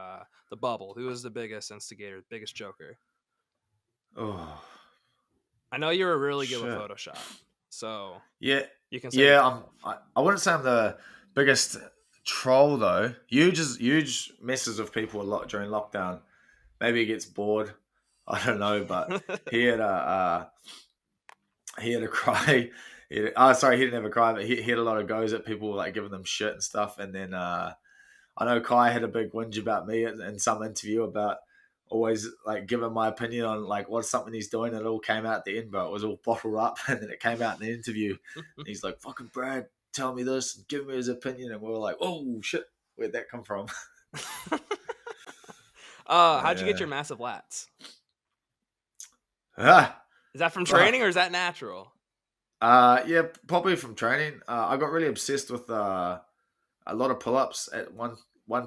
bubble? Who was the biggest instigator, the biggest joker? Oh, I know you were really good with Photoshop, so you can say I wouldn't say I'm the biggest troll though. Huge messes with people a lot during lockdown. Maybe he gets bored. I don't know, but he had a cry. He didn't have a cry, but he had a lot of goes at people giving them shit and stuff. And then I know Kai had a big whinge about me in some interview about always giving my opinion on what's something he's doing. It all came out at the end, but it was all bottled up, and then it came out in the interview. And he's like, "Fucking Brad, tell me this, and give me his opinion," and we were like, "Oh shit, where'd that come from?" How'd you get your massive lats? Is that from training or is that natural? Yeah, probably from training. I got really obsessed with a lot of pull-ups at one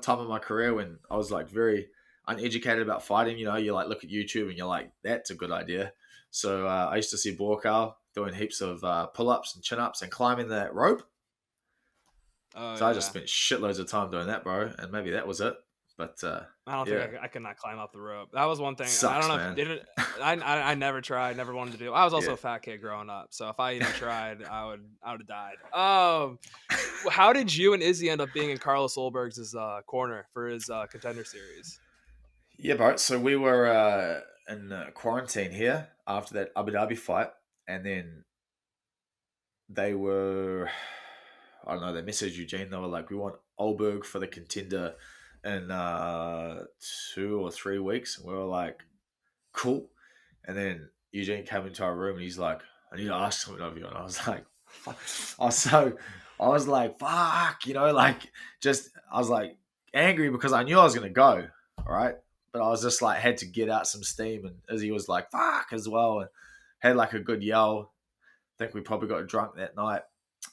time in my career when I was very uneducated about fighting. You look at YouTube and you're like, that's a good idea. So I used to see Borkow doing heaps of pull-ups and chin-ups and climbing that rope. I just spent shitloads of time doing that, bro. And maybe that was it. But I don't think I could not climb up the rope. That was one thing. Sucks, I don't know. I never tried. Never wanted to do. I was also a fat kid growing up, so if I even tried, I would have died. How did you and Izzy end up being in Carlos Ulberg's corner for his Contender Series? Yeah, bro. So we were in quarantine here after that Abu Dhabi fight, and then they were, I don't know, they messaged Eugene. They were like, "We want Ulberg for the Contender in 2 or 3 weeks. And we were like, cool. And then Eugene came into our room and he's like, I need to ask something of you. And I was like, fuck. I was like, fuck, like I was like angry because I knew I was going to go. All right. But I was just like, had to get out some steam. And Izzy was like, fuck as well. And had like a good yell. I think we probably got drunk that night.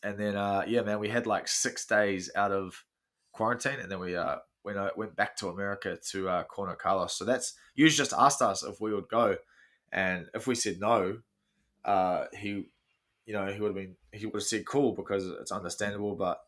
And then, yeah, man, we had like 6 days out of quarantine. And then we went back to America to corner Carlos. So that's, you just asked us if we would go. And if we said no, he he would have said cool because it's understandable, but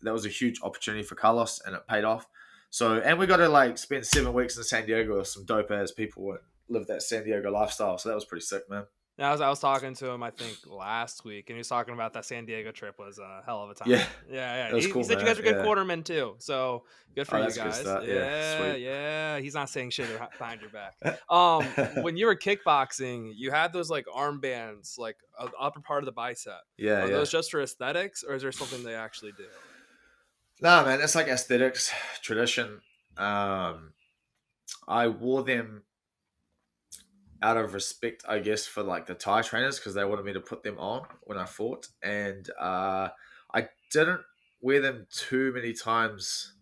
that was a huge opportunity for Carlos and it paid off. So, and we got to like spend 7 weeks in San Diego with some dope ass people and live that San Diego lifestyle. So that was pretty sick, man. I was talking to him, I think, last week, and he was talking about that San Diego trip was a hell of a time. Yeah, Yeah. it was He cool, said you guys man. are good Yeah. quartermen too, so good for Oh, you that's a good guys. start. Yeah, Yeah, sweet. yeah. He's not saying shit behind your back. When you were kickboxing, you had those like armbands, like the upper part of the bicep. Yeah, Are yeah. those just for aesthetics, or is there something they actually do? Nah, man, it's like aesthetics, tradition. Um, I wore them out of respect, I guess, for like the Thai trainers because they wanted me to put them on when I fought, and I didn't wear them too many times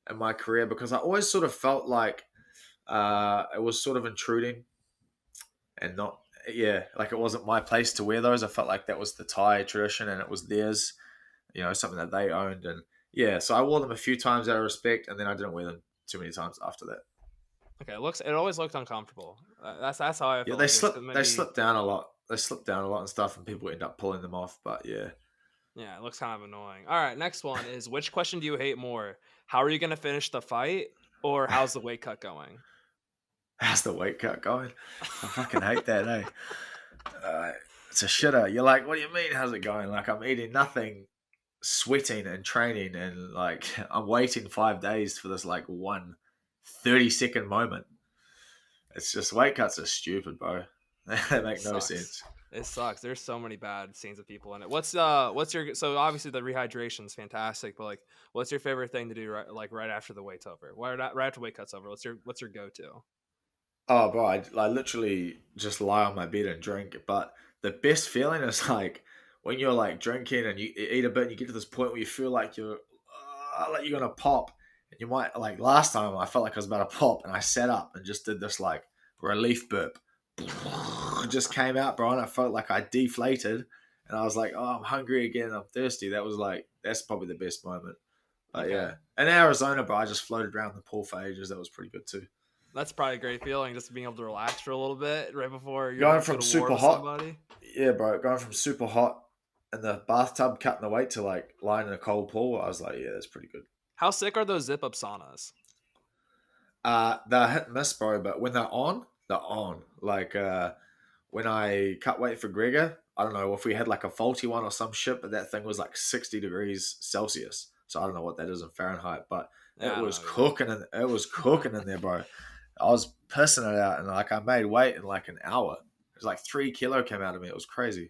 in my career because I always sort of felt like it was sort of intruding and not, yeah, like it wasn't my place to wear those. I felt like that was the Thai tradition and it was theirs, something that they owned, and yeah, so I wore them a few times out of respect, and then I didn't wear them too many times after that. Okay, it always looked uncomfortable. That's how I Yeah, felt like there's too they many. slip down a lot. They slip down a lot and stuff, and people end up pulling them off. But yeah, Yeah, it looks kind of annoying. All right, next one is which question do you hate more? How are you going to finish the fight, or how's the weight cut going? how's the weight cut going? I fucking hate that, eh? It's a shitter. You're like, what do you mean? How's it going? Like I'm eating nothing, sweating and training, and like I'm waiting 5 days for this like 1 30-second moment. It's just weight cuts are stupid, bro. They It make no sucks. sense. It sucks. There's so many bad scenes of people in it. What's your so obviously the rehydration is fantastic, but like what's your favorite thing to do right after the weight's over? Right after weight cuts over? What's your go to? Oh, bro, I literally just lie on my bed and drink. But the best feeling is like when you're like drinking and you eat a bit and you get to this point where you feel like you're gonna pop. And you might, like last time I felt like I was about to pop and I sat up and just did this like relief burp. It just came out, bro, and I felt like I deflated. And I was like, oh, I'm hungry again. I'm thirsty. That's probably the best moment. But Okay. yeah. In Arizona, bro, I just floated around the pool for ages. That was pretty good too. That's probably a great feeling just being able to relax for a little bit right before you're Going about to go from to war super with hot, somebody. yeah, bro, going from super hot in the bathtub, cutting the weight to like lying in a cold pool, I was like, yeah, that's pretty good. How sick are those zip up saunas? They're hit and miss, bro, but when they're on, they're on. Like when I cut weight for Gregor, I don't know if we had like a faulty one or some shit, but that thing was like 60 degrees Celsius. So I don't know what that is in Fahrenheit, but Yeah, I don't know it was cooking in there, bro. I was pissing it out and like I made weight in like an hour. It was like 3 kilo came out of me. It was crazy.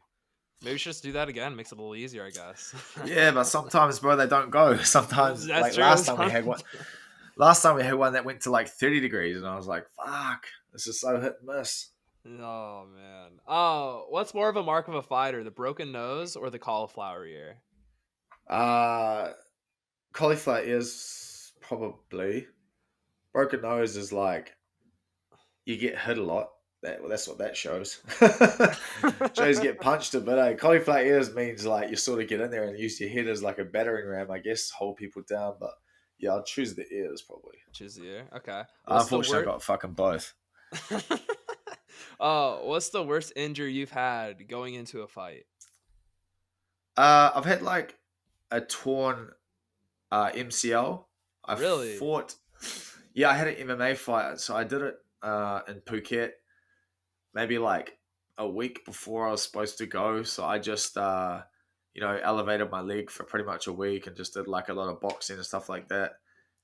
Maybe we should just do that again. Makes it a little easier, I guess. Yeah, but sometimes, bro, they don't go. Sometimes, That's like true. last time we had one that went to like 30 degrees, and I was like, fuck, this is so hit and miss. Oh man. Oh, what's more of a mark of a fighter, the broken nose or the cauliflower ear? Uh, cauliflower is probably broken nose is like you get hit a lot. That's what that shows. Shows you get punched a bit. Cauliflower ears means like you sort of get in there and use your head as like a battering ram, I guess, hold people down. But yeah, I'll choose the ears probably. Choose the ear. Okay. What's the Unfortunately, I worst? got fucking both. Oh, what's the worst injury you've had going into a fight? I've had like a torn MCL. I Really? fought. Yeah, I had an MMA fight, so I did it in Phuket, maybe like a week before I was supposed to go. So I just, elevated my leg for pretty much a week and just did like a lot of boxing and stuff like that,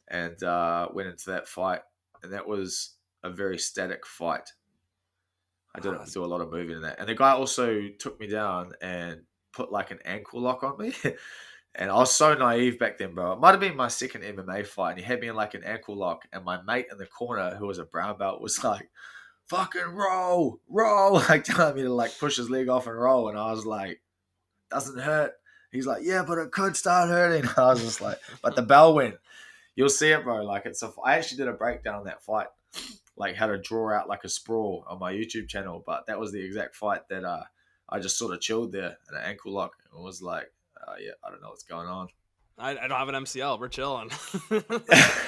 and went into that fight, and that was a very static fight. I Oh, didn't do a lot of moving in that, and the guy also took me down and put like an ankle lock on me. And I was so naive back then, bro. It might have been my second MMA fight, and he had me in like an ankle lock, and my mate in the corner, who was a brown belt, was like, "Fucking roll, roll!" Like telling me to like push his leg off and roll, and I was like, "Doesn't hurt." He's like, "Yeah, but it could start hurting." I was just like, "But the bell went." You'll see it, bro. Like I actually did a breakdown on that fight, like how to draw out like a sprawl on my YouTube channel. But that was the exact fight that I just sort of chilled there in an ankle lock and was like, yeah, I don't know what's going on. I don't have an MCL. We're chilling.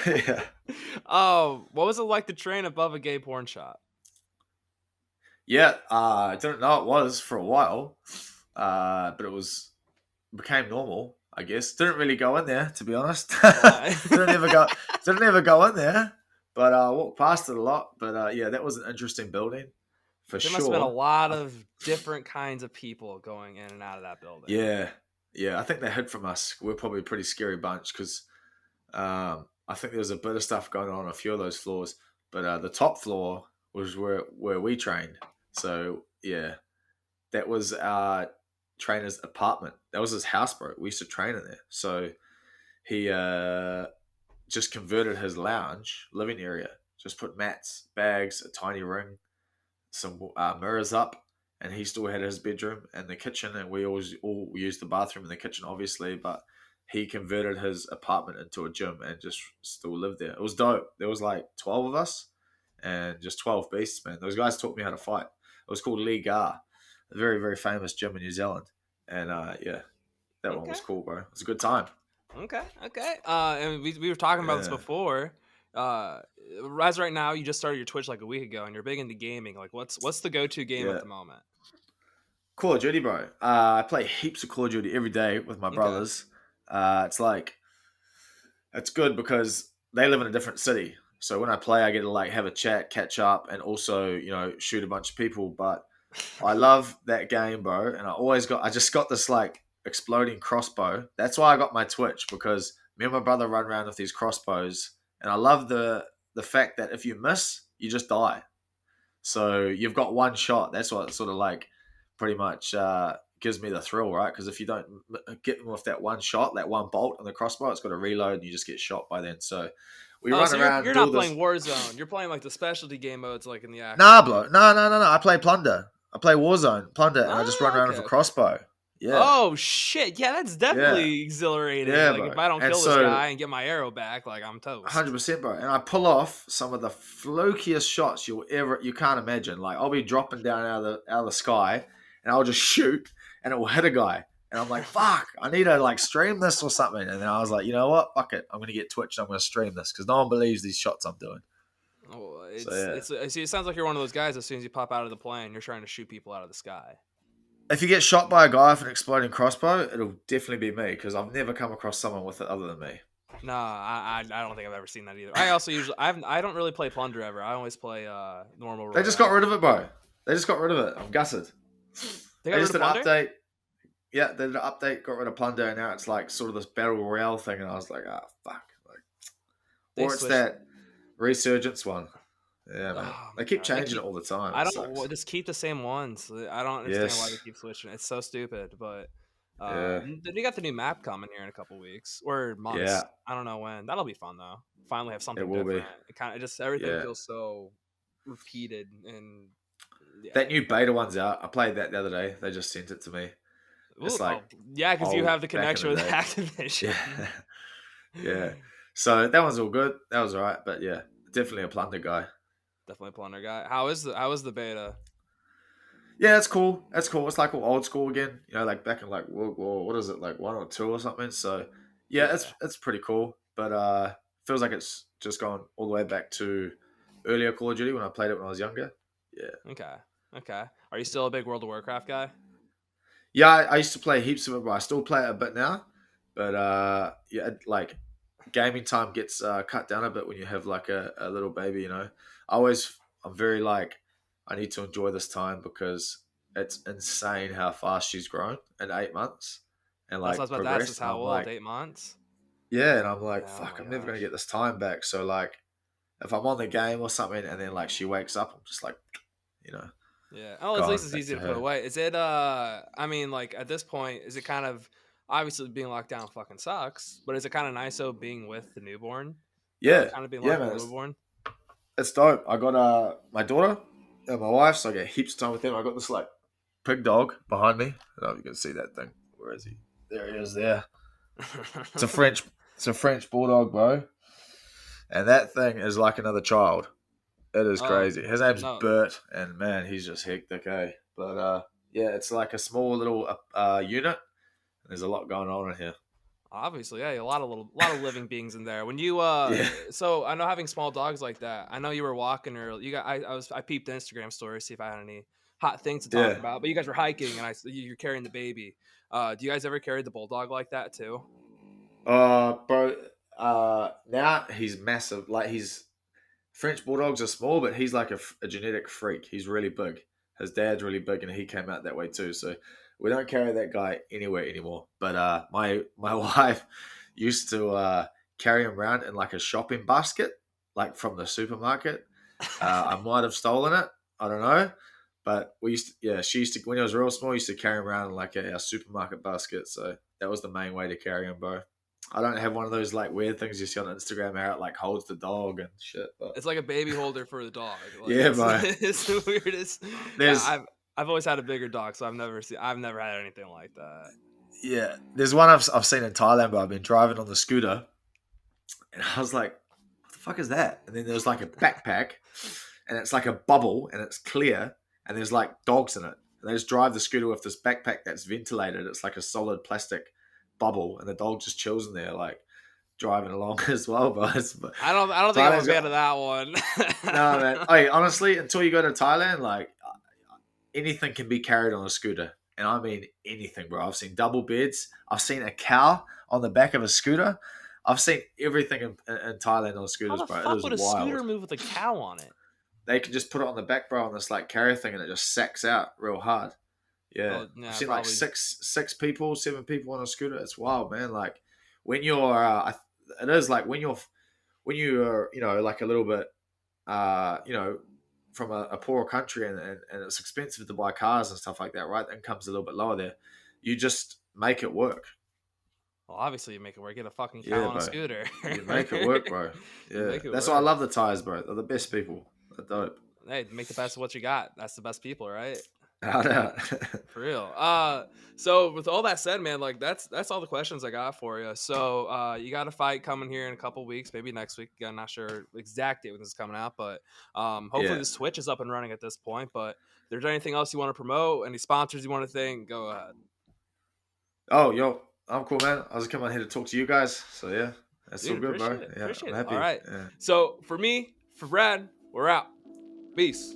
Yeah. Oh, what was it like to train above a gay porn shop? Yeah, I didn't know it was for a while, but became normal. I guess didn't really go in there to be honest. Why? Didn't ever go in there, but I walked past it a lot. But yeah, that was an interesting building for There must have been a sure. lot of different kinds of people going in and out of that building. Yeah, yeah. I think they hid from us. We're probably a pretty scary bunch because I think there was a bit of stuff going on a few of those floors. But the top floor was where we trained. So yeah, that was our trainer's apartment. That was his house, bro. We used to train in there. So he just converted his lounge living area. Just put mats, bags, a tiny ring, some mirrors up, and he still had his bedroom and the kitchen, and we always all used the bathroom and the kitchen, obviously. But he converted his apartment into a gym and just still lived there. It was dope. There was like 12 of us, and just 12 beasts, man. Those guys taught me how to fight. It was called Liga, a very very famous gym in New Zealand, and yeah, that one Okay. was cool, bro. It was a good time. Okay. Okay. And we were talking about this Yeah, before. Uh, as right now, you just started your Twitch like a week ago, and you're big into gaming. Like, what's the go-to game at yeah. the moment? Call of Duty, bro. I play heaps of Call of Duty every day with my Okay. brothers. It's like it's good because they live in a different city. So when I play, I get to like have a chat, catch up, and also shoot a bunch of people. But I love that game, bro. And I just got this like exploding crossbow. That's why I got my Twitch because me and my brother run around with these crossbows, and I love the fact that if you miss, you just die. So you've got one shot. That's what sort of like pretty much gives me the thrill, right? Because if you don't get them with that one shot, that one bolt on the crossbow, it's got to reload and you just get shot by then. So we Oh, run so you're around, you're do not all this. playing Warzone. You're playing like the specialty game modes, like in the Nah, actual bro. game. No, no, no, no. I play Plunder. I play Warzone, Plunder, and I just run Oh, around okay, with a okay. crossbow. Yeah, Oh shit! Yeah, that's yeah, definitely exhilarating. yeah, Like bro. if I don't And kill this so guy and get my arrow back, like I'm toast. 100%, bro. And I pull off some of the flukiest shots you can't imagine. Like I'll be dropping down out of the sky, and I'll just shoot, and it will hit a guy, and I'm like, "Fuck! I need to like stream this or something." And then I was like, "You know what? Fuck it. I'm gonna get Twitch. And I'm gonna stream this because no one believes these shots I'm doing." Oh, So it's yeah, it's see. It sounds like you're one of those guys. As soon as you pop out of the plane, you're trying to shoot people out of the sky. if you get shot by a guy with an exploding crossbow, it'll definitely be me because I've never come across someone with it other than me. No, I don't think I've ever seen that either. I also usually I don't really play plunder ever. I always play normal They just got royale. rid of it, bro. They just got rid of it. I'm gutted. They got They rid just of did an plunder. update. Yeah, they did an update, got rid of plunder, and now it's like sort of this battle royale thing, and I was like, ah, fuck. Like, They or it's switched. that resurgence one. Yeah, man. Oh They my keep god, they changing it keep. all the time. I It don't sucks. just keep the same ones. I don't understand why they Yes. keep switching. It's so stupid. But Yeah. they got the new map coming here in a couple weeks or months. Yeah. I don't know when. That'll be fun though. Finally have It something will be. different. It just everything Yeah. feels so repeated and yeah. That new beta one's out. I played that the other day. They just sent it to me. It's Ooh, oh like yeah, because you old have the back in connection the with day. Activision. Yeah. Yeah. So that one's all good. That was all right. But yeah, definitely a plunder guy. Definitely a plunder guy. How is the beta? Yeah, it's cool. That's cool. It's like all old school again. Like back in like World War, what is it, like 1 or 2 or something. So yeah, Yeah. it's pretty cool. But feels like it's just gone all the way back to earlier Call of Duty when I played it when I was younger. Yeah. Okay. Okay. Are you still a big World of Warcraft guy? Yeah, I used to play heaps of it, but I still play it a bit now. But yeah, like gaming time gets cut down a bit when you have like a little baby. I'm very like, I need to enjoy this time because it's insane how fast she's grown in 8 months and That's what I like was about to ask. Is progressed. And how I'm old? like, 8 months? yeah, and I'm like, Yeah. Oh fuck, my I'm never gonna gosh. get this time back. So like, if I'm on the game or something and then like she wakes up, I'm just like, you know, Yeah. Oh, at least gone it's back easy to to put her. away. Is it? I mean, like at this point, is it kind of? obviously being locked down fucking sucks, but is it kind of nice though being with the newborn? Yeah, Kind of being yeah, locked with man. the newborn. It's dope. I got my daughter and my wife, so I get heaps of time with them. I got this like pig dog behind me. I don't know if you can see that thing. Where is he? There he is. There. It's a French. It's a French bulldog, bro. And that thing is like another child. It is Oh crazy. His name's no, Bert, and man, he's just hectic, eh? But yeah, it's like a small little unit. There's a lot going on in here. obviously, yeah, a lot of living beings in there. When you Yeah, so I know having small dogs like that. I know you were walking or you got. I peeped the Instagram story to see if I had any hot things to talk yeah. about. But you guys were hiking and you're carrying the baby. Do you guys ever carry the bulldog like that too? Bro. Now he's massive. Like he's French bulldogs are small, but he's like a genetic freak. He's really big. His dad's really big, and he came out that way too. So we don't carry that guy anywhere anymore. But my wife used to carry him around in like a shopping basket, like from the supermarket. I might have stolen it. I don't know. But we used to, yeah, she used to, when he was real small, used to carry him around in like a supermarket basket. So that was the main way to carry him, bro. I don't have one of those like weird things you see on Instagram how it like holds the dog and shit. But It's like a baby holder for the dog. Like yeah, bro. it's the weirdest. Yeah, There's I've always had a bigger dog, so I've never had anything like that. yeah, there's one I've seen in Thailand, but I've been driving on the scooter, and I was like, "What the fuck is that?" And then there's like a backpack, and it's like a bubble, and it's clear, and there's like dogs in it. And they just drive the scooter with this backpack that's ventilated. It's like a solid plastic bubble, and the dog just chills in there, like driving along as well. But I don't think I'm a Thailand's fan got of that one. no man. Hey, honestly, until you go to Thailand, like anything can be carried on a scooter. And I mean anything, bro. I've seen double beds. I've seen a cow on the back of a scooter. I've seen everything in Thailand on How scooters, the bro. It fuck is would a scooter wild. move with a cow on it? They can just put it on the back, bro, on this like carrier thing, and it just sacks out real hard. Yeah, Oh, I've yeah, seen like probably. six people, 7 people on a scooter. It's wild, man. Like when you're, it is like when you're, like a little bit, from a poorer country and it's expensive to buy cars and stuff like that, right? The income's a little bit lower there. You just make it work. Well, obviously you make it work. Get a fucking cow Yeah, on a bro. scooter. You make it work, bro. You Yeah, make it that's why I work. love the Thais, bro. They're the best people. They're dope. Hey, make the best of what you got. That's the best people, right? Out out. For real. So with all that said, man, like that's all the questions I got for you. So you got a fight coming here in a couple weeks, maybe next week. I'm not sure exact date when this is coming out, but hopefully Yeah. the Switch is up and running at this point. But if there's anything else you want to promote, any sponsors you want to thank, go ahead. Oh, yo, I'm cool, man. I was coming here to talk to you guys. So yeah, that's all Dude, good, bro. appreciate it. Yeah, Appreciate I'm it. All happy. right. Yeah. So for me, for Brad, we're out. Peace.